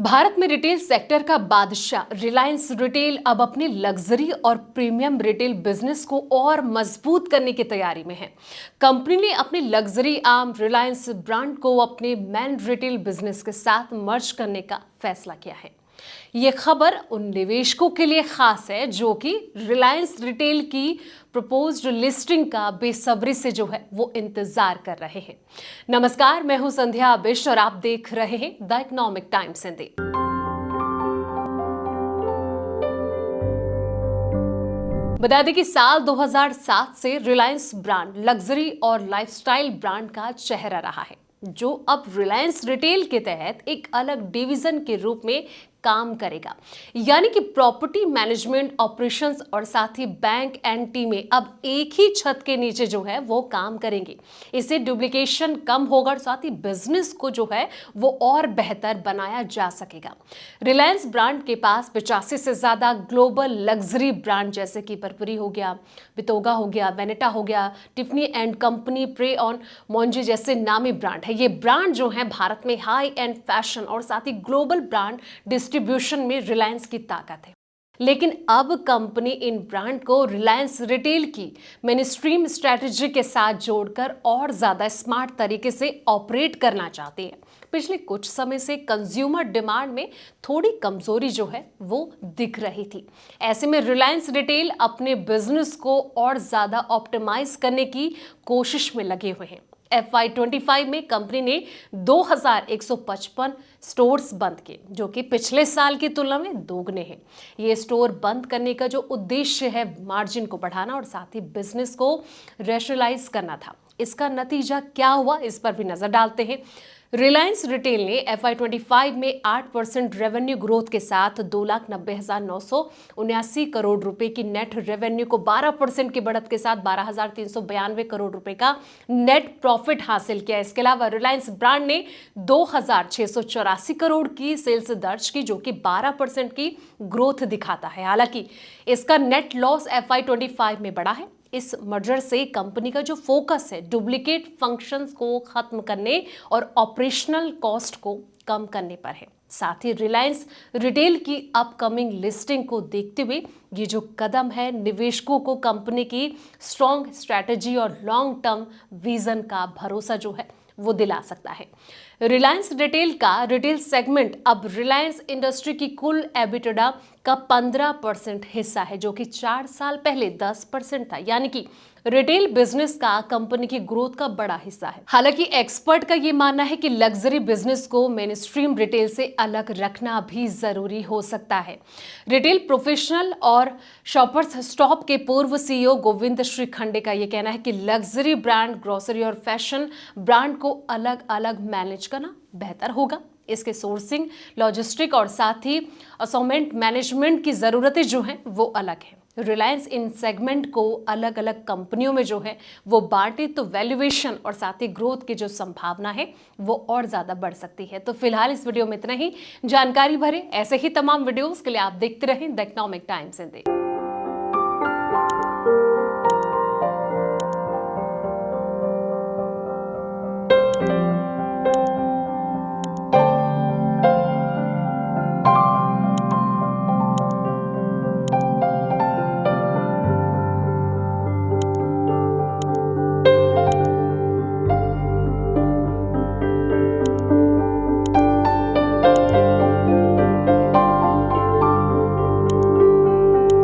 भारत में retail sector का बादशाह रिलायंस रिटेल अब अपने लग्जरी और प्रीमियम रिटेल बिजनेस को और मजबूत करने की तैयारी में है। कंपनी ने अपने लग्जरी आर्म रिलायंस ब्रांड को अपने मेन रिटेल बिजनेस के साथ मर्ज करने का फैसला किया है। ये खबर उन निवेशकों के लिए खास है जो कि रिलायंस रिटेल की प्रपोज्ड लिस्टिंग का बेसब्री से जो है वो इंतजार कर रहे हैं। नमस्कार, मैं हूं संध्या बिष्ट और आप देख रहे हैं द इकोनॉमिक टाइम्स हिंदी। बता दें कि साल 2007 से रिलायंस ब्रांड लग्जरी और लाइफस्टाइल ब्रांड का चेहरा रहा है, जो अब रिलायंस रिटेल के तहत एक अलग डिवीजन के रूप में काम करेगा। यानी कि प्रॉपर्टी मैनेजमेंट ऑपरेशंस और साथ ही बैंक एंड टीमें अब एक ही छत के नीचे जो है वो काम करेंगे। इससे डुप्लीकेशन कम होगा और साथ ही बिजनेस को जो है वो और बेहतर बनाया जा सकेगा। रिलायंस ब्रांड के पास 85 से ज्यादा ग्लोबल लग्जरी ब्रांड जैसे कि परपुरी हो गया, बितोगा हो गया, वेनेटा हो गया, टिफनी एंड कंपनी, प्रे ऑन मोंजे जैसे नामी ब्रांड है। ये ब्रांड जो है भारत में हाई एंड फैशन और साथ ही ग्लोबल ब्रांड डिस्ट्रीब्यूशन में रिलायंस की ताकत है। लेकिन अब कंपनी इन ब्रांड को रिलायंस रिटेल की मेनस्ट्रीम स्ट्रेटजी के साथ जोड़कर और ज्यादा स्मार्ट तरीके से ऑपरेट करना चाहती है। पिछले कुछ समय से कंज्यूमर डिमांड में थोड़ी कमजोरी जो है वो दिख रही थी। ऐसे में रिलायंस रिटेल अपने बिजनेस को और ज्यादा ऑप्टिमाइज करने की कोशिश में लगे हुए हैं। FY25 में कंपनी ने 2155 स्टोर्स बंद किए, जो कि पिछले साल की तुलना में दोगुने हैं। ये स्टोर बंद करने का जो उद्देश्य है मार्जिन को बढ़ाना और साथ ही बिजनेस को रैशनलाइज करना था। इसका नतीजा क्या हुआ, इस पर भी नजर डालते हैं। रिलायंस रिटेल ने FY25 में 8% रेवेन्यू ग्रोथ के साथ 2,90,979 करोड़ रुपए की नेट रेवेन्यू को 12% की बढ़त के साथ 12,392 करोड़ रुपए का नेट प्रॉफिट हासिल किया। इसके अलावा रिलायंस ब्रांड ने 2,684 करोड़ की सेल्स दर्ज की, जो कि 12% की ग्रोथ दिखाता है। हालांकि इसका नेट लॉस FY25 में बढ़ा है। इस मर्जर से कंपनी का जो फोकस है डुप्लीकेट फंक्शंस को खत्म करने और ऑपरेशनल कॉस्ट को कम करने पर है। साथ ही रिलायंस रिटेल की अपकमिंग लिस्टिंग को देखते हुए ये जो कदम है निवेशकों को कंपनी की स्ट्रॉन्ग स्ट्रैटेजी और लॉन्ग टर्म विजन का भरोसा जो है वो दिला सकता है। रिलायंस रिटेल का रिटेल सेगमेंट अब रिलायंस इंडस्ट्री की कुल एबिटडा का 15% हिस्सा है, जो कि 4 साल पहले 10% था। यानी कि रिटेल बिजनेस का कंपनी की ग्रोथ का बड़ा हिस्सा है। हालांकि एक्सपर्ट का ये मानना है कि लग्जरी बिजनेस को मेनस्ट्रीम रिटेल से अलग रखना भी जरूरी हो सकता है। रिटेल प्रोफेशनल और शॉपर्स स्टॉप के पूर्व CEO गोविंद श्री खंडे का ये कहना है कि लग्जरी ब्रांड, ग्रोसरी और फैशन ब्रांड को अलग अलग मैनेज करना बेहतर होगा। इसके सोर्सिंग, लॉजिस्टिक और साथ ही असॉर्टमेंट मैनेजमेंट की जरूरतें जो हैं वो अलग हैं। रिलायंस इन सेगमेंट को अलग अलग कंपनियों में जो है वो बांटे तो वैल्यूएशन और साथ ही ग्रोथ की जो संभावना है वो और ज्यादा बढ़ सकती है। तो फिलहाल इस वीडियो में इतना ही। जानकारी भरे ऐसे ही तमाम वीडियोस के लिए आप देखते रहें द इकोनॉमिक टाइम्स हिंदी।